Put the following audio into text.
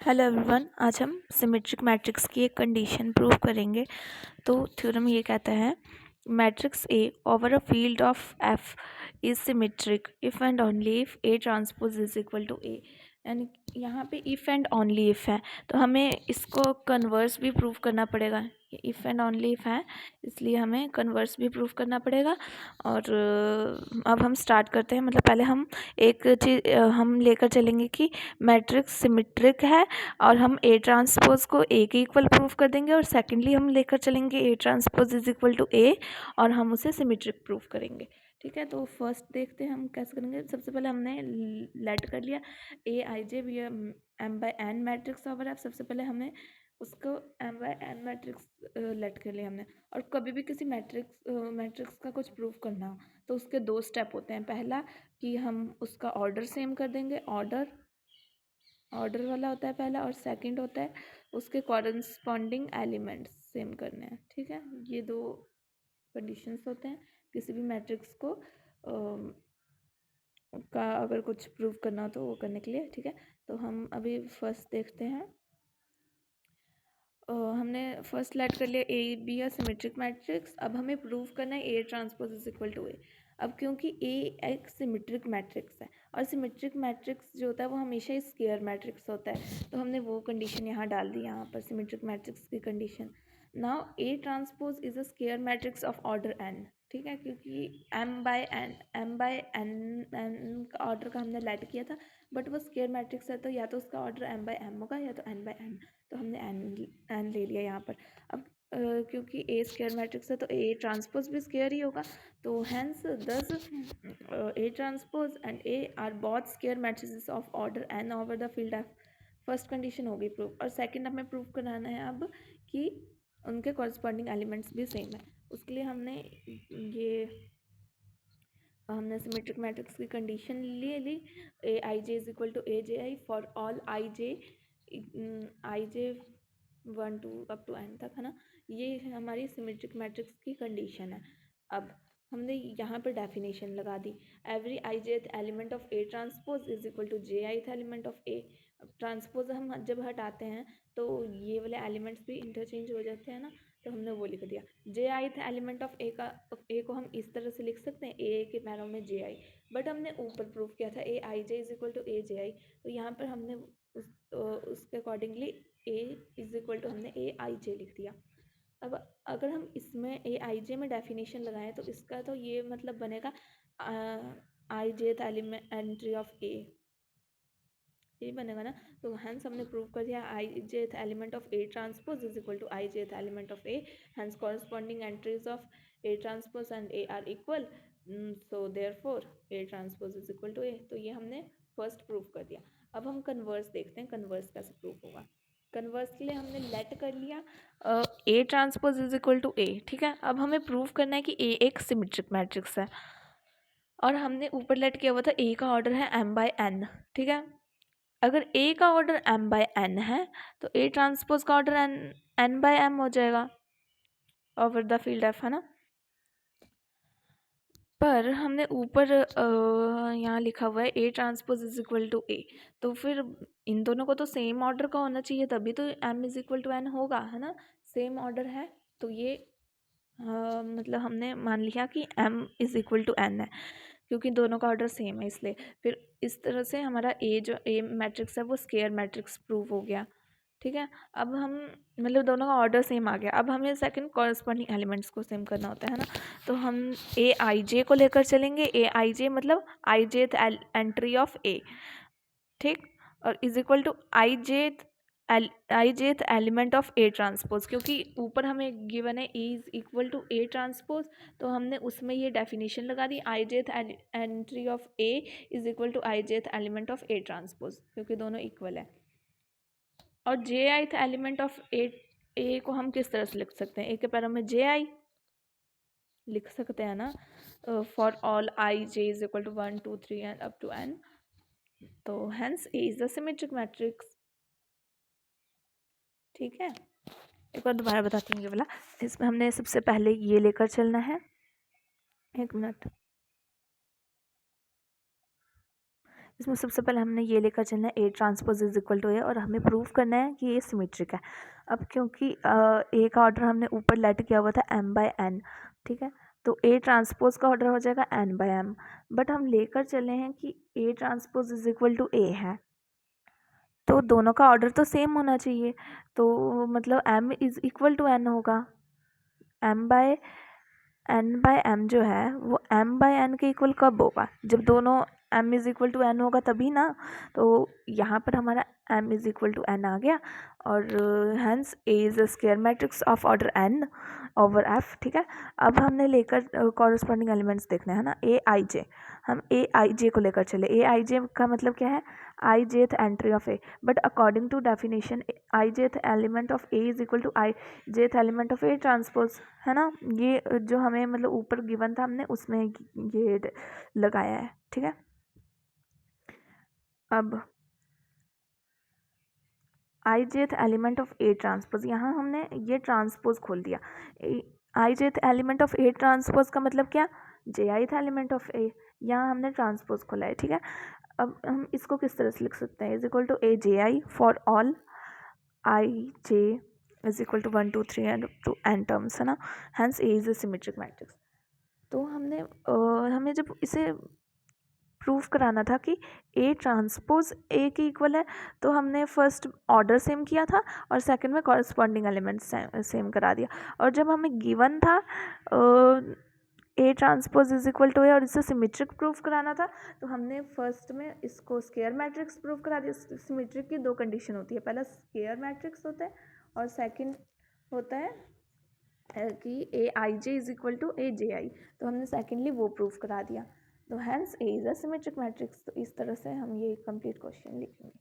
Hello everyone, आज हम symmetric matrix की एक कंडीशन प्रूव करेंगे। तो थ्योरम ये कहता है matrix A over a field of F is symmetric if and only if A transpose is equal to A. यानी यहाँ पे इफ़ एंड ओनली इफ़ है, तो हमें इसको कन्वर्स भी प्रूव करना पड़ेगा। ये इफ़ एंड ओनली इफ़ है, इसलिए हमें कन्वर्स भी प्रूव करना पड़ेगा। और अब हम स्टार्ट करते हैं। मतलब पहले हम एक चीज़ हम लेकर चलेंगे कि मैट्रिक्स सिमेट्रिक है और हम ए ट्रांसपोज को ए के इक्वल प्रूव कर देंगे, और सेकेंडली हम लेकर चलेंगे A transpose is equal to A और हम उसे सिमेट्रिक प्रूव करेंगे। ठीक है, तो फर्स्ट देखते हैं हम कैसे करेंगे। सबसे पहले हमने लेट कर लिया A I J be M by N matrix over F. सबसे पहले हमें उसको M by N matrix let कर लिया हमने। और कभी भी किसी मैट्रिक्स का कुछ प्रूव करना हो तो उसके दो स्टेप होते हैं। पहला कि हम उसका ऑर्डर सेम कर देंगे, ऑर्डर वाला होता है पहला, और सेकंड होता है उसके कॉरेस्पॉन्डिंग एलिमेंट्स सेम करने हैं। ठीक है, ये दो कंडीशंस होते हैं किसी भी मैट्रिक्स को का अगर कुछ प्रूव करना हो तो वो करने के लिए। ठीक है, तो हम अभी फर्स्ट देखते हैं। हमने फर्स्ट लेट कर लिया A be a symmetric matrix. अब हमें प्रूव करना है A transpose is equal to A. अब क्योंकि ए एक सिमेट्रिक मैट्रिक्स है और सिमेट्रिक मैट्रिक्स जो होता है वो हमेशा स्केयर मैट्रिक्स होता है, तो हमने वो कंडीशन यहाँ डाल दी, यहाँ पर सिमेट्रिक मैट्रिक्स की condition. Now A transpose is a square matrix of order n. ठीक है, क्योंकि एम बाय एन का ऑर्डर का हमने लेट किया था, बट वो स्केयर मैट्रिक्स है तो या तो उसका ऑर्डर एम बाय एम होगा या तो एन बाय एन। तो हमने एन ले लिया यहाँ पर। अब क्योंकि ए स्केयर मैट्रिक्स है तो ए ट्रांसपोज भी स्केयर ही होगा, तो hence this A transpose and A are both square matrices of order n over the field F. First condition होगी प्रूफ, और सेकंड हमें प्रूफ कराना है अब कि उनके कॉरस्पॉन्डिंग एलिमेंट्स भी सेम है। उसके लिए हमने सिमेट्रिक मैट्रिक्स की कंडीशन ले ली A I J is equal to A J I for all I J 1 to up to N तक, है ना। ये हमारी सिमेट्रिक मैट्रिक्स की कंडीशन है। अब हमने यहाँ पर डेफिनेशन लगा दी, every I jth element of A transpose is equal to J ith element of A. अब ट्रांसपोज हम जब हटाते हैं तो ये वाले एलिमेंट्स भी इंटरचेंज हो जाते हैं ना, तो हमने वो लिख दिया। जे आई था एलिमेंट ऑफ ए को हम इस तरह से लिख सकते हैं, ए के पैरों में जे आई, बट हमने ऊपर प्रूफ किया था A I J is equal to A J i, तो यहाँ पर हमने उसके accordingly A is equal to हमने ए आई जे लिख दिया। अब अगर हम इसमें ए आई जे में डेफिनेशन लगाएं तो इसका तो ये मतलब बनेगा आई जे एंट्री ऑफ ए, ये बनेगा ना। तो हैंस हमने प्रूव कर दिया I jth element of A transpose is equal to I jth element of A, hence corresponding entries of A transpose and A are equal, so therefore A transpose is equal to A. तो ये हमने first prove कर दिया। अब हम converse देखते हैं, converse कैसे प्रूव होगा। कन्वर्स के लिए हमने लेट कर लिया A transpose is equal to A. ठीक है, अब हमें प्रूव करना है कि ए एक सिमेट्रिक मैट्रिक्स है, और हमने ऊपर लेट किया हुआ था ए का ऑर्डर है एम बाय एन। ठीक है, अगर ए का ऑर्डर एम बाय एन है तो ए ट्रांसपोज का ऑर्डर एन बाय एम हो जाएगा ओवर द फील्ड एफ, है ना। पर हमने ऊपर यहाँ लिखा हुआ है A transpose is equal to A, तो फिर इन दोनों को तो सेम ऑर्डर का होना चाहिए, तभी तो m is equal to n होगा, है ना। सेम ऑर्डर है तो ये मतलब हमने मान लिया कि m is equal to n है, क्योंकि दोनों का ऑर्डर सेम है इसलिए। फिर इस तरह से हमारा ए जो ए मैट्रिक्स है वो स्केयर मैट्रिक्स प्रूव हो गया। ठीक है, अब हम मतलब दोनों का ऑर्डर सेम आ गया। अब हमें सेकंड कॉरस्पॉन्डिंग एलिमेंट्स को सेम करना होता है ना, तो हम ए आई जे को लेकर चलेंगे। ए आई जे मतलब आई जेथ एंट्री ऑफ ए, ठीक, और is equal to I jth element of A transpose, क्योंकि ऊपर हमें गिवन है A is equal to A transpose, तो हमने उसमें ये डेफिनेशन लगा दी I jth entry of A is equal to I jth element of A transpose, क्योंकि दोनों इक्वल है। और जे आईथ एलिमेंट ऑफ ए को हम किस तरह से लिख सकते हैं, ए के पैरों में जे आई लिख सकते हैं ना, for all I J is equal to 1 2 3 and up to N, तो hence A is the symmetric matrix. ठीक है, एक बार दोबारा बताती हूँ ये वाला। इसमें हमने सबसे पहले ये लेकर चलना है, एक मिनट, इसमें सबसे पहले हमने ये लेकर चलना है A transpose is equal to A, और हमें प्रूव करना है कि ये सिमेट्रिक है। अब क्योंकि A का ऑर्डर हमने ऊपर लेट किया हुआ था m/n, ठीक है, तो A ट्रांसपोज का ऑर्डर हो जाएगा n/m, बट हम लेकर चले हैं कि A transpose is equal to A है, तो दोनों का ऑर्डर तो सेम होना चाहिए, तो मतलब m is equal to n होगा। m/n जो है वो m/n के इक्वल कब होगा, जब दोनों m is equal to n होगा तभी ना। तो यहाँ पर हमारा m is equal to n आ गया, और hence A is a square matrix of order n over f, ठीक है। अब हमने लेकर कॉरस्पॉन्डिंग एलिमेंट्स देखना है ना, Aij, हम Aij को लेकर चले। Aij का मतलब क्या है, ijth entry of A, but according to definition ijth element of A is equal to ijth element of A transpose, है ना। ये जो हमें मतलब ऊपर गिवन था हमने उसमें ये लगाया है, ठीक है। अब ijth element of A transpose, यहाँ हमने ये ट्रांसपोज खोल दिया। ijth element of A transpose का मतलब क्या, jith एलिमेंट ऑफ A, यहाँ हमने ट्रांसपोज खोला है, ठीक है। अब हम इसको किस तरह से लिख सकते हैं, is equal to AJI for all ij is equal to 1 2 3 and to n terms, है ना। Hence A is a symmetric matrix. तो हमने हमें जब इसे प्रूफ कराना था कि A ट्रांसपोज A के इक्वल है, तो हमने फर्स्ट ऑर्डर सेम किया था और सेकंड में कॉरस्पॉन्डिंग एलिमेंट सेम करा दिया। और जब हमें गिवन था A transpose is equal to A और इसे सिमेट्रिक प्रूफ कराना था, तो हमने फर्स्ट में इसको स्क्वायर मैट्रिक्स प्रूफ करा दिया। सिमेट्रिक की दो कंडीशन होती है, पहला स्क्वायर मैट्रिक्स होता है और सेकंड होता है कि Aij is equal to AJI, तो हमने सेकेंडली वो प्रूफ करा दिया। तो hence A is a symmetric matrix. तो इस तरह से हम ये कंप्लीट क्वेश्चन लिखेंगे।